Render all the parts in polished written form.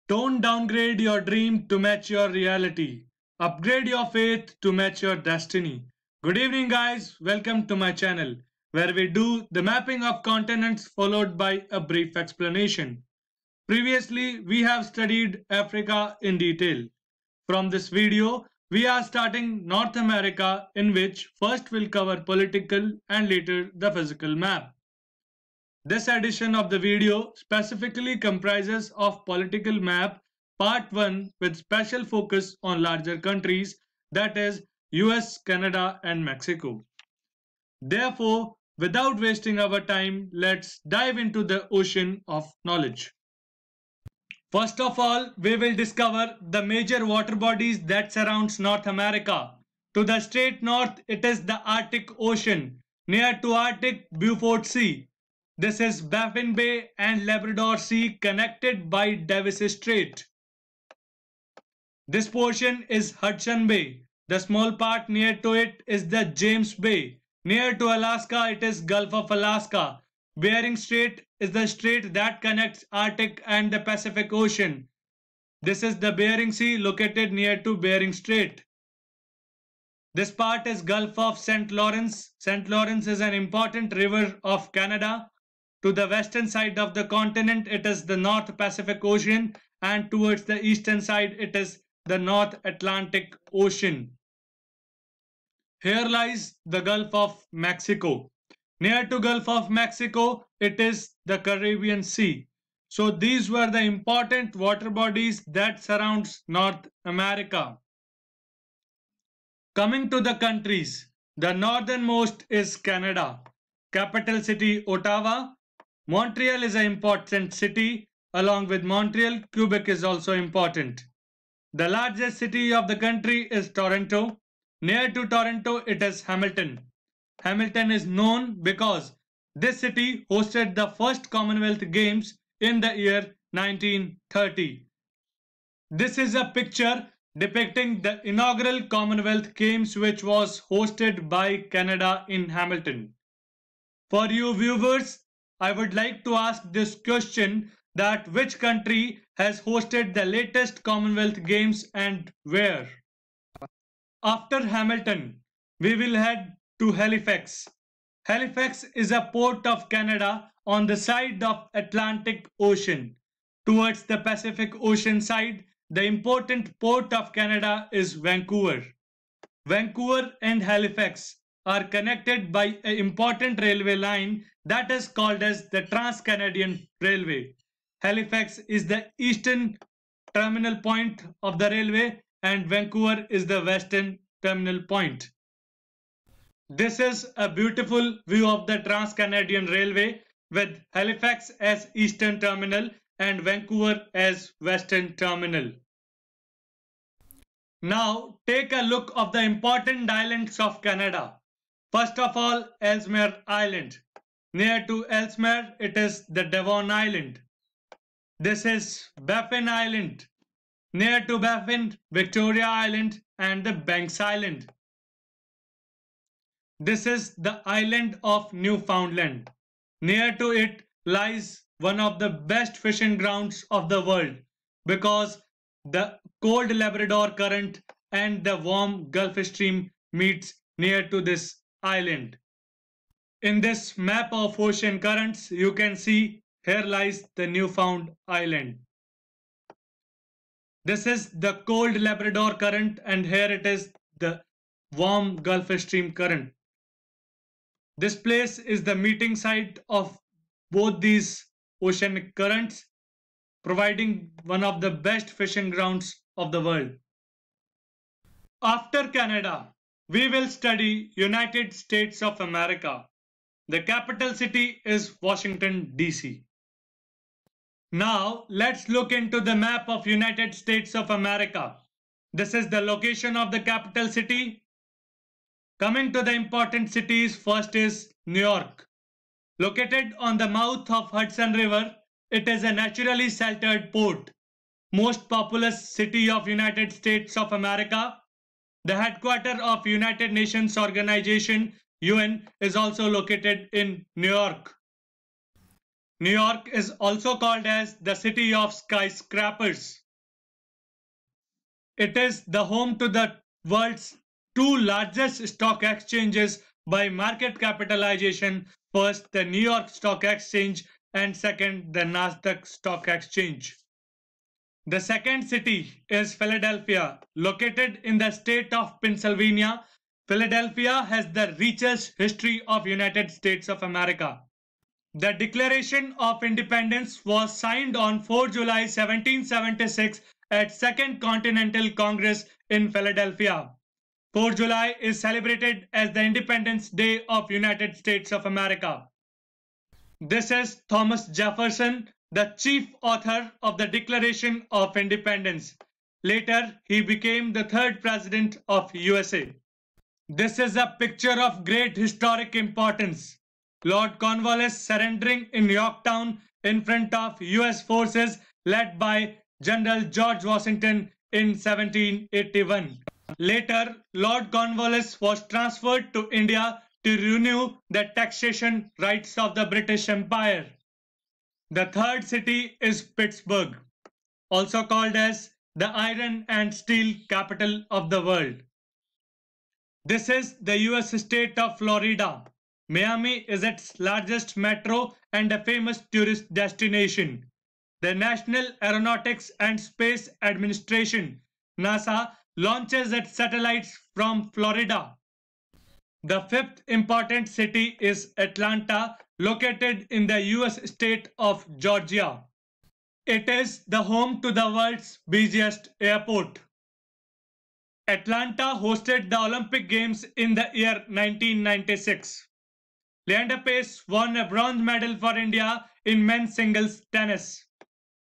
Don't downgrade your dream to match your reality. Upgrade your faith to match your destiny. Good evening, guys. Welcome to my channel, where we do the mapping of continents followed by a brief explanation. Previously, we have studied Africa in detail. From this video, we are starting North America, in which first we'll cover political and later the physical map. This edition of the video specifically comprises of political map part 1 with special focus on larger countries, that is US, Canada and Mexico. Therefore, without wasting our time, let's dive into the ocean of knowledge. First of all, we will discover the major water bodies that surrounds North America. To the straight north, it is the Arctic Ocean, near to Arctic Beaufort Sea. This is Baffin Bay and Labrador Sea connected by Davis Strait. This portion is Hudson Bay. The small part near to it is the James Bay. Near to Alaska, it is Gulf of Alaska. Bering Strait is the strait that connects Arctic and the Pacific Ocean. This is the Bering Sea located near to Bering Strait. This part is Gulf of St. Lawrence. St. Lawrence is an important river of Canada. To the western side of the continent, it is the North Pacific Ocean, and towards the eastern side, it is the North Atlantic Ocean. Here lies the Gulf of Mexico. Near to Gulf of Mexico, it is the Caribbean Sea. So these were the important water bodies that surrounds North America. Coming to the countries, the northernmost is Canada. Capital city Ottawa. Montreal is an important city. Along with Montreal, Quebec is also important. The largest city of the country is Toronto. Near to Toronto, it is Hamilton. Hamilton is known because this city hosted the first Commonwealth Games in the year 1930. This is a picture depicting the inaugural Commonwealth Games, which was hosted by Canada in Hamilton. For you viewers, I would like to ask this question, that which country has hosted the latest Commonwealth Games and where? After Hamilton, we will head to Halifax. Halifax is a port of Canada on the side of Atlantic Ocean. Towards the Pacific Ocean side, the important port of Canada is Vancouver. Vancouver and Halifax are connected by an important railway line that is called as the Trans-Canadian Railway. Halifax is the eastern terminal point of the railway and Vancouver is the western terminal point. This is a beautiful view of the Trans-Canadian Railway with Halifax as eastern terminal and Vancouver as western terminal. Now take a look of the important islands of Canada. First of all, Ellesmere Island. Near to Ellesmere, it is the Devon Island. This is Baffin Island. Near to Baffin, Victoria Island and the Banks Island. This is the island of Newfoundland. Near to it lies one of the best fishing grounds of the world because the cold Labrador Current and the warm Gulf Stream meets near to this island. In this map of ocean currents, you can see here lies the Newfound Island. This is the cold Labrador Current and here it is the warm Gulf Stream current. This place is the meeting site of both these oceanic currents, providing one of the best fishing grounds of the world. After Canada, we will study United States of America. The capital city is Washington, D.C. Now, let's look into the map of United States of America. This is the location of the capital city. Coming to the important cities, first is New York. Located on the mouth of Hudson River, it is a naturally sheltered port. Most populous city of United States of America. The headquarters of United Nations Organization UN is also located in New York. New York is also called as the city of skyscrapers. It is the home to the world's two largest stock exchanges by market capitalization. First, the New York Stock Exchange, and second, the Nasdaq Stock Exchange. The second city is Philadelphia, located in the state of Pennsylvania. Philadelphia has the richest history of United States of America. The Declaration of Independence was signed on 4 July 1776 at Second Continental Congress in Philadelphia. 4 July is celebrated as the Independence Day of United States of America. This is Thomas Jefferson, the chief author of the Declaration of Independence. Later, he became the third president of USA. This is a picture of great historic importance. Lord Cornwallis surrendering in Yorktown in front of US forces led by General George Washington in 1781. Later, Lord Cornwallis was transferred to India to renew the taxation rights of the British Empire. The third city is Pittsburgh, also called as the iron and steel capital of the world. This is the US state of Florida. Miami is its largest metro and a famous tourist destination. The National Aeronautics and Space Administration, NASA, launches its satellites from Florida. The fifth important city is Atlanta, located in the US state of Georgia. It is the home to the world's busiest airport. Atlanta hosted the Olympic Games in the year 1996. Leander Paes won a bronze medal for India in men's singles tennis.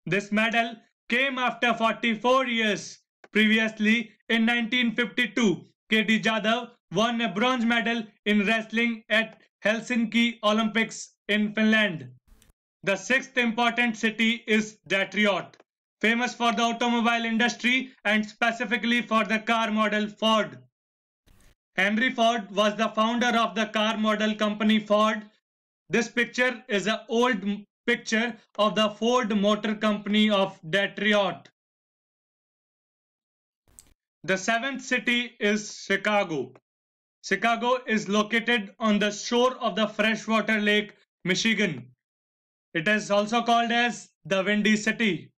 This medal came after 44 years. Previously, in 1952, K.D. Jadhav won a bronze medal in wrestling at Helsinki Olympics in Finland. The sixth important city is Detroit, famous for the automobile industry and specifically for the car model Ford. Henry Ford was the founder of the car model company Ford. This picture is an old picture of the Ford Motor Company of Detroit. The seventh city is Chicago. Chicago is located on the shore of the freshwater lake Michigan. It is also called as the Windy City.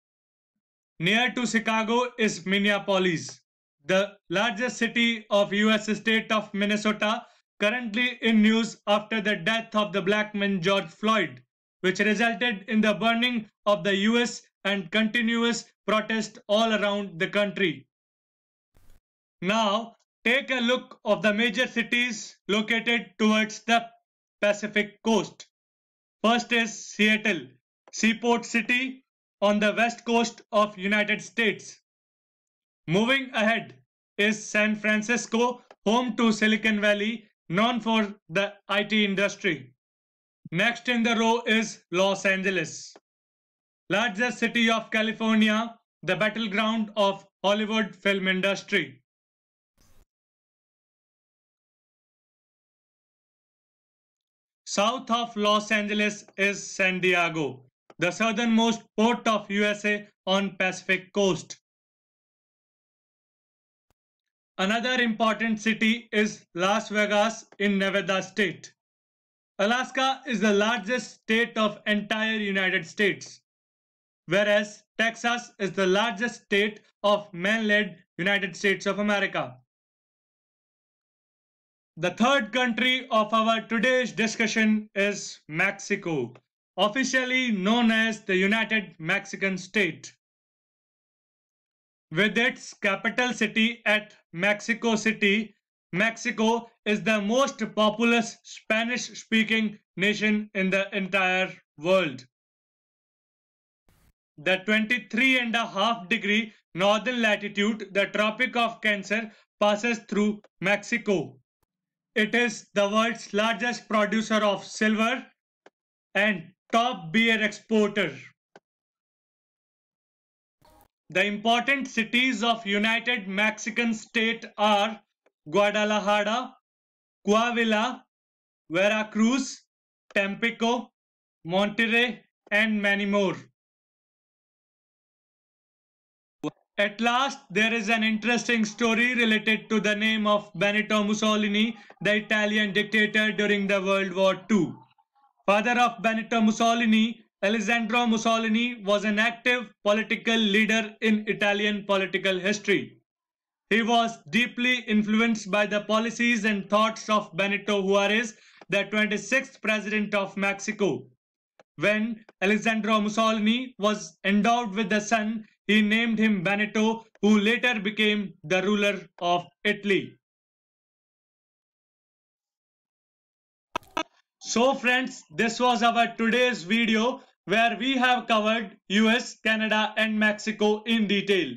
Near to Chicago is Minneapolis, the largest city of US state of Minnesota, currently in news after the death of the black man George Floyd, which resulted in the burning of the US and continuous protest all around the country. Now, take a look of the major cities located towards the Pacific coast. First is Seattle, seaport city on the west coast of United States. Moving ahead is San Francisco, home to Silicon Valley, known for the IT industry. Next in the row is Los Angeles, largest city of California, the battleground of Hollywood film industry. South of Los Angeles is San Diego, the southernmost port of USA on Pacific coast. Another important city is Las Vegas in Nevada state. Alaska is the largest state of entire United States, whereas Texas is the largest state of mainland United States of America. The third country of our today's discussion is Mexico, officially known as the United Mexican State. With its capital city at Mexico City, Mexico is the most populous Spanish-speaking nation in the entire world. The 23.5-degree northern latitude, the Tropic of Cancer, passes through Mexico. It is the world's largest producer of silver and top beer exporter. The important cities of United Mexican State are Guadalajara, Coahuila, Veracruz, Tampico, Monterrey, and many more. At last, there is an interesting story related to the name of Benito Mussolini, the Italian dictator during the World War II. Father of Benito Mussolini, Alessandro Mussolini was an active political leader in Italian political history. He was deeply influenced by the policies and thoughts of Benito Juarez, the 26th president of Mexico. When Alessandro Mussolini was endowed with a son, he named him Benito, who later became the ruler of Italy. So friends, this was our today's video where we have covered US, Canada and Mexico in detail.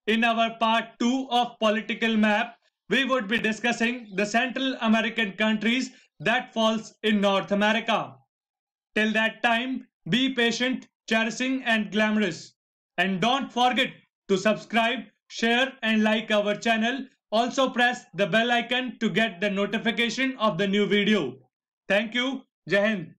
In our part 2 of political map, we would be discussing the Central American countries that falls in North America. Till that time, be patient, cherishing and glamorous. And don't forget to subscribe, share and like our channel. Also press the bell icon to get the notification of the new video. Thank you. Jai Hind.